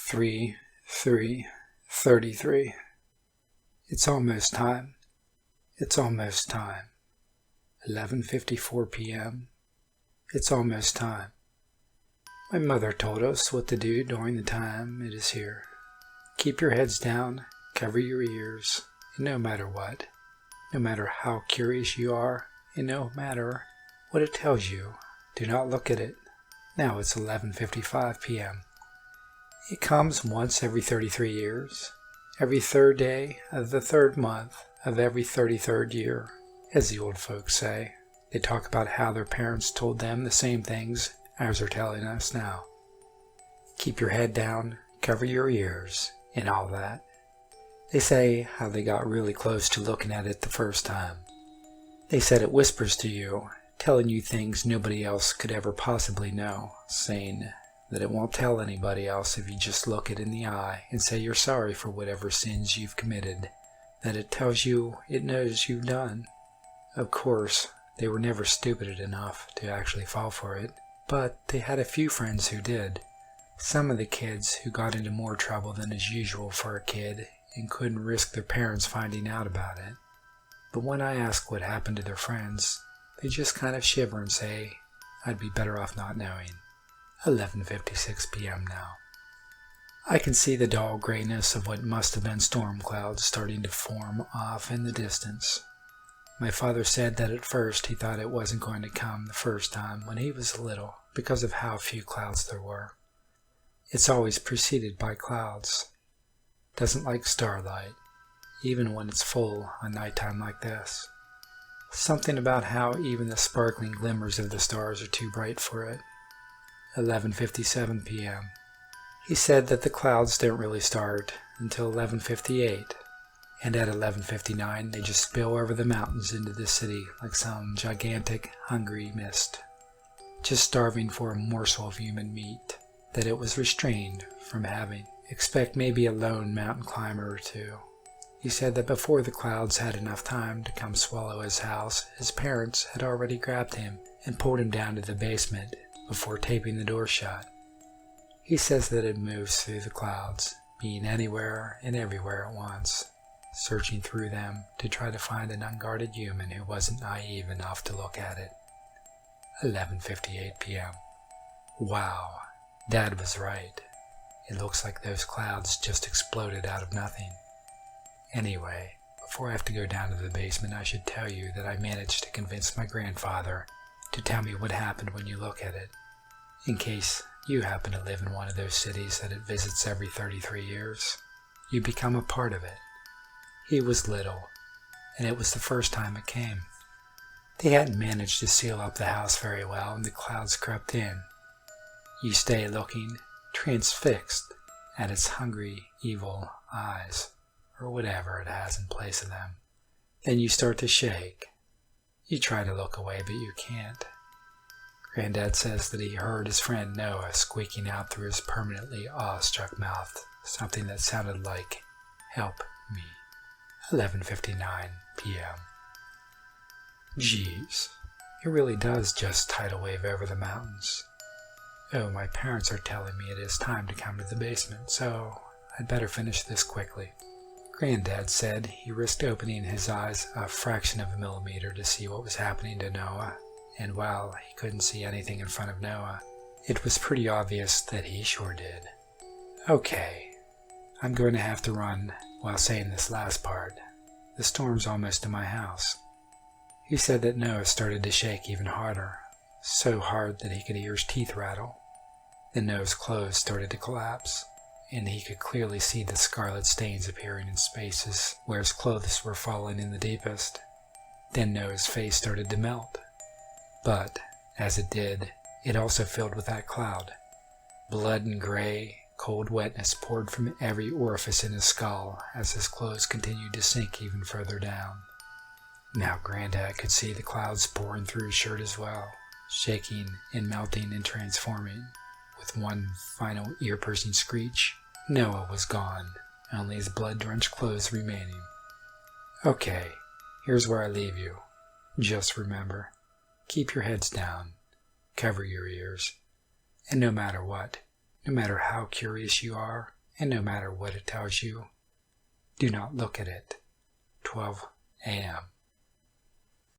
3:33. It's almost time. It's almost time. 11:54 p.m. It's almost time. My mother told us what to do during the time it is here. Keep your heads down, cover your ears, and no matter what, no matter how curious you are, and no matter what it tells you, do not look at it. Now it's 11:55 p.m. It comes once every 33 years, every third day of the third month of every 33rd year, as the old folks say. They talk about how their parents told them the same things as are telling us now. Keep your head down, cover your ears, and all that. They say how they got really close to looking at it the first time. They said it whispers to you, telling you things nobody else could ever possibly know, saying that it won't tell anybody else if you just look it in the eye and say you're sorry for whatever sins you've committed, that it tells you it knows you've done. Of course, they were never stupid enough to actually fall for it, but they had a few friends who did. Some of the kids who got into more trouble than is usual for a kid and couldn't risk their parents finding out about it. But when I ask what happened to their friends, they just kind of shiver and say, I'd be better off not knowing. 11:56 p.m. now. I can see the dull grayness of what must have been storm clouds starting to form off in the distance. My father said that at first he thought it wasn't going to come the first time when he was little because of how few clouds there were. It's always preceded by clouds. Doesn't like starlight, even when it's full on nighttime like this. Something about how even the sparkling glimmers of the stars are too bright for it. 11:57 p.m. He said that the clouds don't really start until 11:58, and at 11:59 they just spill over the mountains into the city like some gigantic, hungry mist, just starving for a morsel of human meat that it was restrained from having. Expect maybe a lone mountain climber or two. He said that before the clouds had enough time to come swallow his house, his parents had already grabbed him and pulled him down to the basement before taping the door shut. He says that it moves through the clouds, being anywhere and everywhere at once, searching through them to try to find an unguarded human who wasn't naive enough to look at it. 11:58 p.m. Wow, Dad was right. It looks like those clouds just exploded out of nothing. Anyway, before I have to go down to the basement, I should tell you that I managed to convince my grandfather to tell me what happened when you look at it, in case you happen to live in one of those cities that it visits every 33 years. You become a part of it. He was little, and it was the first time it came. They hadn't managed to seal up the house very well, and the clouds crept in. You stay looking, transfixed at its hungry, evil eyes, or whatever it has in place of them. Then you start to shake. You try to look away, but you can't. Granddad says that he heard his friend Noah squeaking out through his permanently awestruck mouth something that sounded like, "Help me." 11:59 p.m. Jeez, it really does just tidal wave over the mountains. Oh, my parents are telling me it is time to come to the basement, so I'd better finish this quickly. Granddad said he risked opening his eyes a fraction of a millimeter to see what was happening to Noah, and while he couldn't see anything in front of Noah, it was pretty obvious that he sure did. Okay, I'm going to have to run while saying this last part. The storm's almost in my house. He said that Noah started to shake even harder, so hard that he could hear his teeth rattle. Then Noah's clothes started to collapse, and he could clearly see the scarlet stains appearing in spaces where his clothes were falling in the deepest. Then Noah's face started to melt. But, as it did, it also filled with that cloud. Blood and gray, cold wetness poured from every orifice in his skull as his clothes continued to sink even further down. Now Granddad could see the clouds pouring through his shirt as well, shaking and melting and transforming. With one final ear-piercing screech, Noah was gone, only his blood-drenched clothes remaining. Okay, here's where I leave you. Just remember, keep your heads down, cover your ears, and no matter what, no matter how curious you are, and no matter what it tells you, do not look at it. 12 a.m.